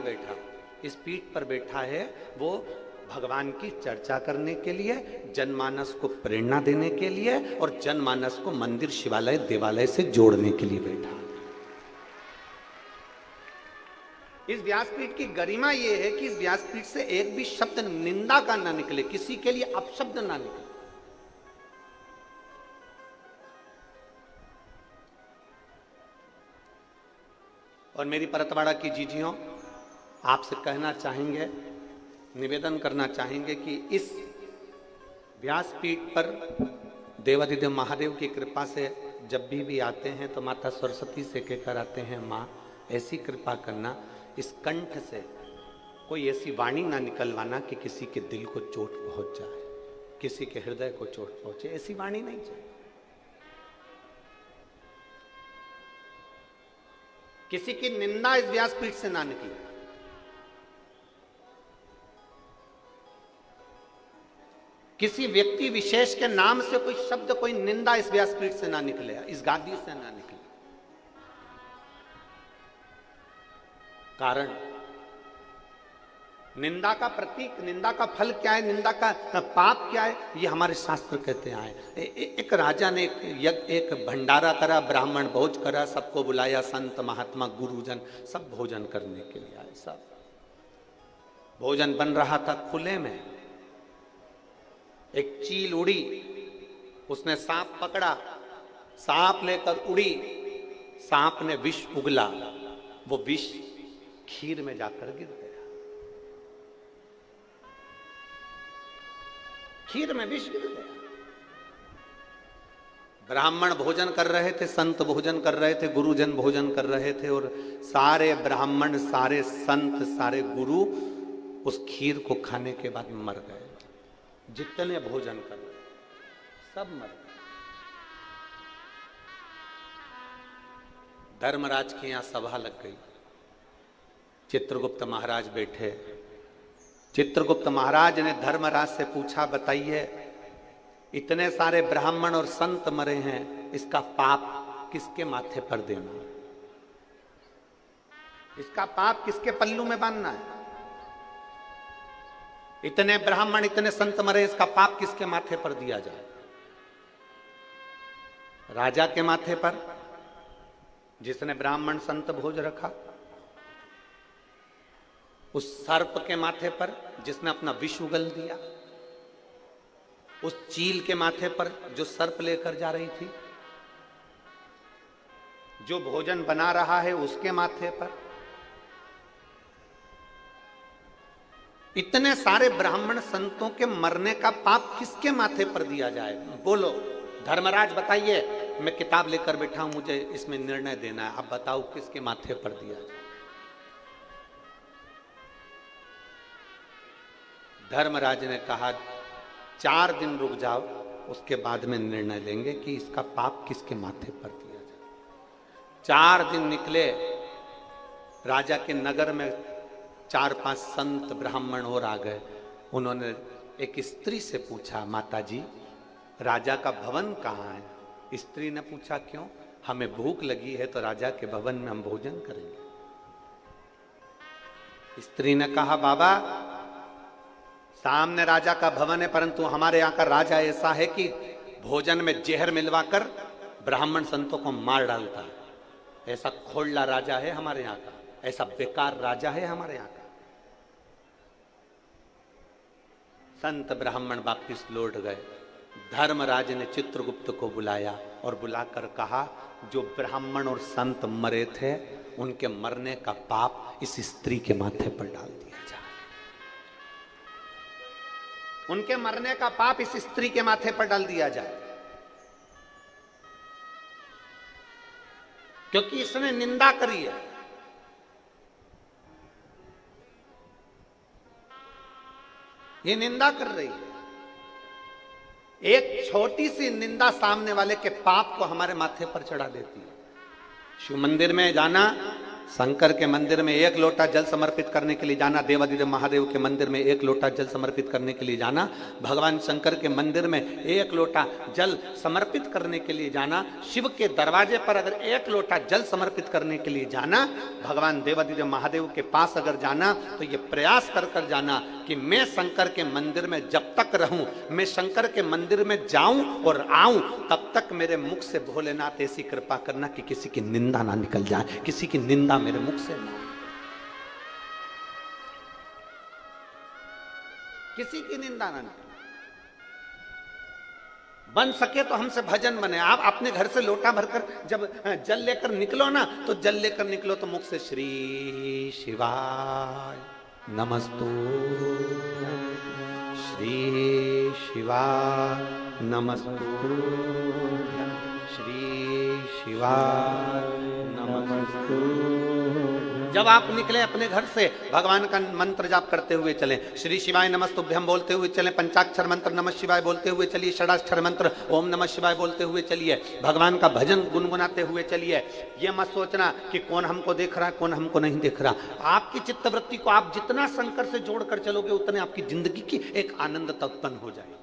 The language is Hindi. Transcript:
बैठा, इस पीठ पर बैठा है वो भगवान की चर्चा करने के लिए, जनमानस को प्रेरणा देने के लिए और जनमानस को मंदिर शिवालय देवालय से जोड़ने के लिए बैठा। इस व्यासपीठ की गरिमा यह है कि इस व्यासपीठ से एक भी शब्द निंदा का ना निकले, किसी के लिए अपशब्द ना निकले। और मेरी परतवाड़ा की जीजियों, आपसे कहना चाहेंगे, निवेदन करना चाहेंगे कि इस व्यासपीठ पर देवाधिदेव महादेव की कृपा से जब भी आते हैं तो माता सरस्वती से कहकर आते हैं, माँ ऐसी कृपा करना, इस कंठ से कोई ऐसी वाणी ना निकलवाना कि किसी के दिल को चोट पहुंच जाए, किसी के हृदय को चोट पहुंचे, ऐसी वाणी नहीं चाहिए। किसी की निंदा इस व्यासपीठ से ना निकले। किसी व्यक्ति विशेष के नाम से कोई शब्द, कोई निंदा इस व्यासपीठ से ना निकले, इस गादी से ना निकले। कारण निंदा का प्रतीक, निंदा का फल क्या है, निंदा का पाप क्या है, ये हमारे शास्त्र कहते आए। एक राजा ने एक भंडारा करा, ब्राह्मण भोज करा, सबको बुलाया, संत महात्मा गुरुजन सब भोजन करने के लिए आए। सब भोजन बन रहा था खुले में, एक चील उड़ी, उसने सांप पकड़ा, सांप लेकर उड़ी, सांप ने विष उगला, वो विष खीर में जाकर गिर गया, खीर में विष गिर गया। ब्राह्मण भोजन कर रहे थे, संत भोजन कर रहे थे, गुरुजन भोजन कर रहे थे, और सारे ब्राह्मण, सारे संत, सारे गुरु उस खीर को खाने के बाद मर गए। जितने भोजन कर रहे सब मर गए। धर्मराज के यहां सभा लग गई, चित्रगुप्त महाराज बैठे। चित्रगुप्त महाराज ने धर्मराज से पूछा, बताइए इतने सारे ब्राह्मण और संत मरे हैं, इसका पाप किसके माथे पर देना, इसका पाप किसके पल्लू में बांधना है? इतने ब्राह्मण, इतने संत मरे, इसका पाप किसके माथे पर दिया जाए? राजा के माथे पर, जिसने ब्राह्मण संत भोज रखा, उस सर्प के माथे पर जिसने अपना विष उगल दिया, उस चील के माथे पर जो सर्प लेकर जा रही थी, जो भोजन बना रहा है उसके माथे पर, इतने सारे ब्राह्मण संतों के मरने का पाप किसके माथे पर दिया जाए? बोलो धर्मराज, बताइए। मैं किताब लेकर बैठा हूं, मुझे इसमें निर्णय देना है, आप बताओ किसके माथे पर दिया जाए? धर्मराज ने कहा 4 दिन रुक जाओ, उसके बाद में निर्णय लेंगे कि इसका पाप किसके माथे पर दिया जाए। 4 दिन निकले, राजा के नगर में 4-5 संत ब्राह्मण और आ गए। उन्होंने एक स्त्री से पूछा, माता जी राजा का भवन कहाँ है? स्त्री ने पूछा, क्यों? हमें भूख लगी है तो राजा के भवन में हम भोजन करेंगे। स्त्री ने कहा, बाबा सामने राजा का भवन है, परंतु हमारे यहाँ का राजा ऐसा है कि भोजन में जहर मिलवाकर ब्राह्मण संतों को मार डालता है। ऐसा खोलला राजा है हमारे यहाँ का, ऐसा बेकार राजा है हमारे यहाँ का। संत ब्राह्मण वापिस लौट गए। धर्मराज ने चित्रगुप्त को बुलाया और बुलाकर कहा, जो ब्राह्मण और संत मरे थे उनके मरने का पाप इस स्त्री के माथे पर डाल दिया जाए। उनके मरने का पाप इस स्त्री के माथे पर डाल दिया जाए, क्योंकि इसने निंदा करी है। ये निंदा कर रही है। एक छोटी सी निंदा सामने वाले के पाप को हमारे माथे पर चढ़ा देती है। शिव मंदिर में जाना, शंकर के मंदिर में एक लोटा जल समर्पित करने के लिए जाना, देवादिदेव महादेव के मंदिर में एक लोटा जल समर्पित करने के लिए जाना, भगवान शंकर के मंदिर में एक लोटा जल समर्पित करने के लिए जाना, शिव के दरवाजे पर अगर एक लोटा जल समर्पित करने के लिए जाना, भगवान देवादिदेव महादेव के पास अगर जाना तो ये प्रयास कर कर जाना कि मैं शंकर के मंदिर में जब तक रहूं, मैं शंकर के मंदिर में जाऊं और आऊं, तब तक मेरे मुख से भोलेनाथ ऐसी कृपा करना कि किसी की निंदा ना निकल जाए, किसी की निंदा मेरे मुख से ना, किसी की निंदा ना निकले। बन सके तो हमसे भजन बने। आप अपने घर से लोटा भरकर जब जल लेकर निकलो ना, तो जल लेकर निकलो तो मुख से श्री शिवाय नमस्तु, श्री शिवाय नमस्तु, श्री शिवाय नमस्तु। जब आप निकले अपने घर से, भगवान का मंत्र जाप करते हुए चलें, श्री शिवाय नमस्तुभ्यम बोलते हुए चलें, पंचाक्षर मंत्र नमः शिवाय बोलते हुए चलिए, षडाक्षर मंत्र ओम नमः शिवाय बोलते हुए चलिए, भगवान का भजन गुनगुनाते हुए चलिए। ये मत सोचना कि कौन हमको देख रहा है, कौन हमको नहीं देख रहा। आपकी चित्तवृत्ति को आप जितना शंकर से जोड़कर चलोगे, उतने आपकी जिंदगी की एक आनंद उत्पन्न हो जाएगी।